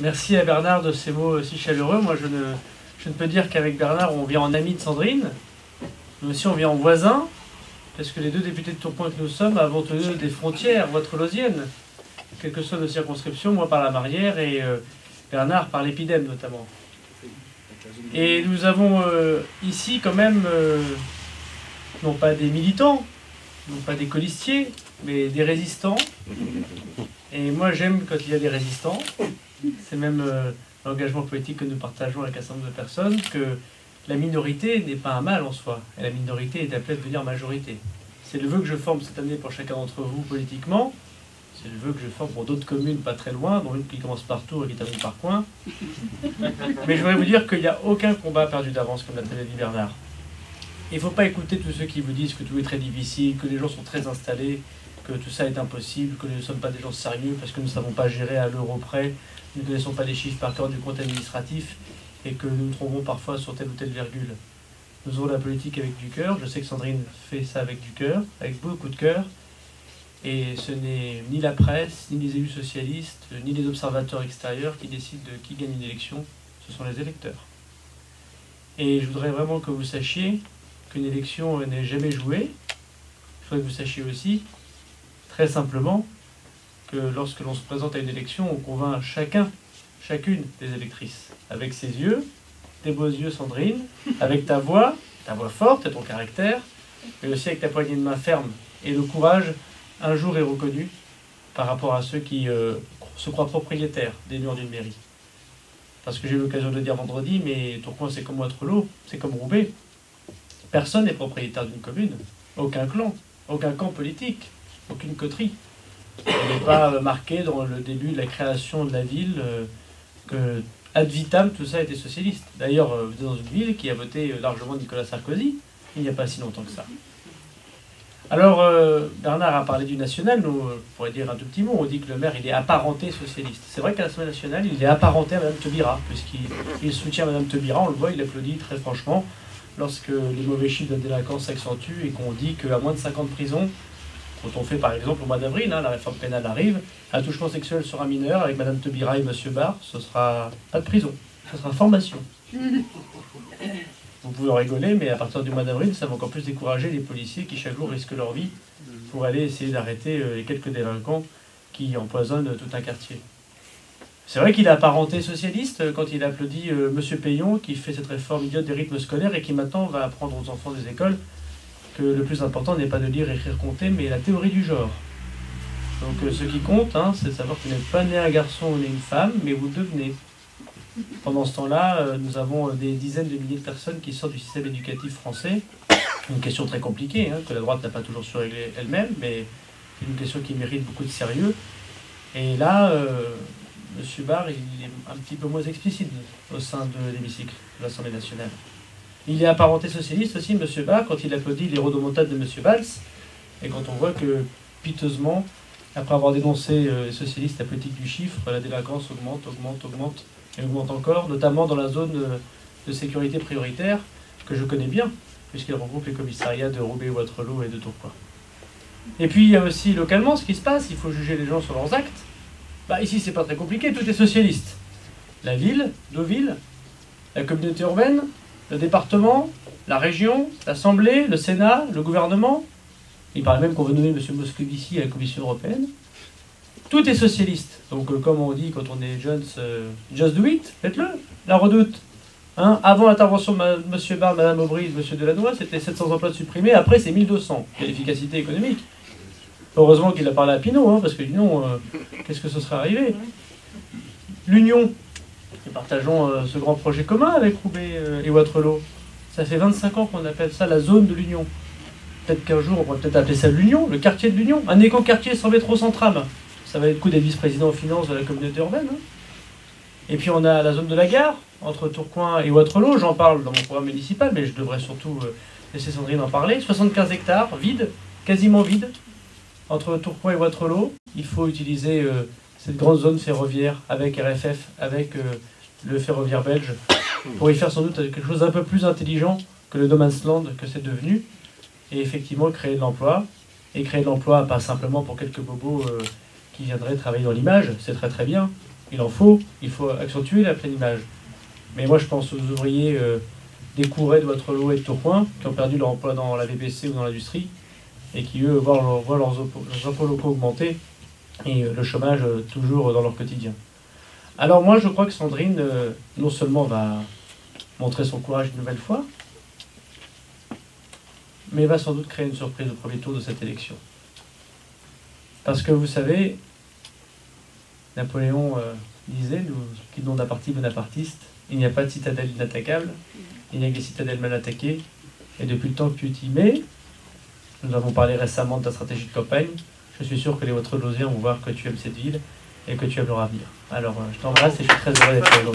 Merci à Bernard de ces mots si chaleureux. Moi, je ne peux dire qu'avec Bernard, on vient en ami de Sandrine, mais aussi on vient en voisin, parce que les deux députés de Tourcoing que nous sommes avons tenu des frontières wattrelousiennes, quelle que soit nos circonscriptions, moi par la Marière et Bernard par l'Épidème notamment. Et nous avons ici quand même, non pas des militants, non pas des colistiers, mais des résistants. Et moi j'aime quand il y a des résistants. C'est même l'engagement politique que nous partageons avec un certain nombre de personnes, que la minorité n'est pas un mal en soi. Et la minorité est appelée à devenir majorité. C'est le vœu que je forme cette année pour chacun d'entre vous politiquement. C'est le vœu que je forme pour d'autres communes pas très loin, dont une qui commence par Tours et qui termine par Coin. Mais je voudrais vous dire qu'il n'y a aucun combat perdu d'avance, comme l'a très dit Bernard. Il ne faut pas écouter tous ceux qui vous disent que tout est très difficile, que les gens sont très installés, que tout ça est impossible, que nous ne sommes pas des gens sérieux parce que nous ne savons pas gérer à l'euro près, nous ne connaissons pas les chiffres par cœur du compte administratif et que nous nous trompons parfois sur telle ou telle virgule. Nous faisons la politique avec du cœur. Je sais que Sandrine fait ça avec du cœur, avec beaucoup de cœur. Et ce n'est ni la presse, ni les élus socialistes, ni les observateurs extérieurs qui décident de qui gagne une élection. Ce sont les électeurs. Et je voudrais vraiment que vous sachiez qu'une élection n'est jamais jouée. Il faudrait que vous sachiez aussi, très simplement, que lorsque l'on se présente à une élection, on convainc chacune des électrices. Avec ses yeux, tes beaux yeux Sandrine, avec ta voix forte et ton caractère, mais aussi avec ta poignée de main ferme et le courage un jour est reconnu par rapport à ceux qui se croient propriétaires des murs d'une mairie. Parce que j'ai eu l'occasion de le dire vendredi, mais Tourcoing c'est comme Wattrelos, c'est comme Roubaix. Personne n'est propriétaire d'une commune, aucun clan, aucun camp politique, aucune coterie. Il n'est pas marqué dans le début de la création de la ville que ad vitam tout ça était socialiste. D'ailleurs, vous êtes dans une ville qui a voté largement Nicolas Sarkozy il n'y a pas si longtemps que ça. Alors, Bernard a parlé du national, nous, on pourrait dire un tout petit mot, on dit que le maire, il est apparenté socialiste. C'est vrai qu'à l'Assemblée nationale, il est apparenté à Mme Taubira, puisqu'il soutient Mme Taubira, on le voit, il applaudit très franchement, lorsque les mauvais chiffres de délinquance s'accentuent et qu'on dit qu'à moins de 50 prisons, quand on fait par exemple au mois d'avril, la réforme pénale arrive, un touchement sexuel sur un mineur avec Mme Taubira et M. Barre, ce sera pas de prison, ce sera formation. Vous pouvez en rigoler, mais à partir du mois d'avril, ça va encore plus décourager les policiers qui chaque jour risquent leur vie pour aller essayer d'arrêter les quelques délinquants qui empoisonnent tout un quartier. C'est vrai qu'il a apparenté socialiste quand il applaudit M. Payon qui fait cette réforme idiote des rythmes scolaires et qui maintenant va apprendre aux enfants des écoles que le plus important n'est pas de lire, écrire, compter, mais la théorie du genre. Donc ce qui compte, c'est de savoir que vous n'êtes pas né un garçon ou né une femme, mais vous le devenez. Pendant ce temps-là, nous avons des dizaines de milliers de personnes qui sortent du système éducatif français. Une question très compliquée, que la droite n'a pas toujours su régler elle-même, mais c'est une question qui mérite beaucoup de sérieux. Et là, M. Barre, il est un petit peu moins explicite au sein de l'hémicycle de l'Assemblée nationale. Il est apparenté socialiste aussi, M. Barre, quand il applaudit les rodomontades de M. Valls, et quand on voit que, piteusement, après avoir dénoncé les socialistes, la politique du chiffre, la délinquance augmente et augmente encore, notamment dans la zone de sécurité prioritaire, que je connais bien, puisqu'elle regroupe les commissariats de Roubaix, Wattrelos et de Tourcoing. Et puis il y a aussi localement ce qui se passe, il faut juger les gens sur leurs actes. Ici c'est pas très compliqué, tout est socialiste. La ville, Deauville, la communauté urbaine, le département, la région, l'Assemblée, le Sénat, le gouvernement. Il paraît même qu'on veut nommer M. Moscovici à la Commission européenne. Tout est socialiste. Donc, comme on dit quand on est jeunes, just do it, faites-le. La Redoute. Avant l'intervention de M. Barre, Mme Aubry, M. Delannoy, c'était 700 emplois supprimés. Après, c'est 1200. Quelle efficacité économique. Heureusement qu'il a parlé à Pinot, parce que sinon, qu'est-ce que ce serait arrivé? L'Union. Nous partageons ce grand projet commun avec Roubaix et Wattrelos. Ça fait 25 ans qu'on appelle ça la zone de l'Union. Peut-être qu'un jour, on pourrait peut-être appeler ça l'Union, le quartier de l'Union. Un éco-quartier sans métro central. Ça va être le coup des vice-présidents aux finances de la communauté urbaine. Et puis on a la zone de la gare, entre Tourcoing et Wattrelos. J'en parle dans mon programme municipal, mais je devrais surtout laisser Sandrine en parler. 75 hectares, vides, quasiment vides, entre Tourcoing et Wattrelos. Il faut utiliser cette grande zone ferroviaire avec RFF, avec le ferroviaire belge, pour y faire sans doute quelque chose d'un peu plus intelligent que le no man's land que c'est devenu. Et effectivement créer de l'emploi. Et créer de l'emploi pas simplement pour quelques bobos qui viendraient travailler dans l'image, c'est très très bien, il faut accentuer la pleine image. Mais moi je pense aux ouvriers des Courets, de Waterloo et de Tourcoing qui ont perdu leur emploi dans la VPC ou dans l'industrie et qui eux voient leurs impôts locaux augmenter et le chômage toujours dans leur quotidien. Alors moi je crois que Sandrine non seulement va montrer son courage une nouvelle fois, mais va sans doute créer une surprise au premier tour de cette élection. Parce que vous savez, Napoléon disait, qui nom d'un parti bonapartiste, il n'y a pas de citadelle inattaquable, il n'y a que des citadelles mal attaquées, et depuis le temps que tu t'y mets, nous avons parlé récemment de ta stratégie de campagne, je suis sûr que les Waterloosiens vont voir que tu aimes cette ville et que tu aimes leur avenir. Alors je t'embrasse et je suis très heureux d'être avec vous.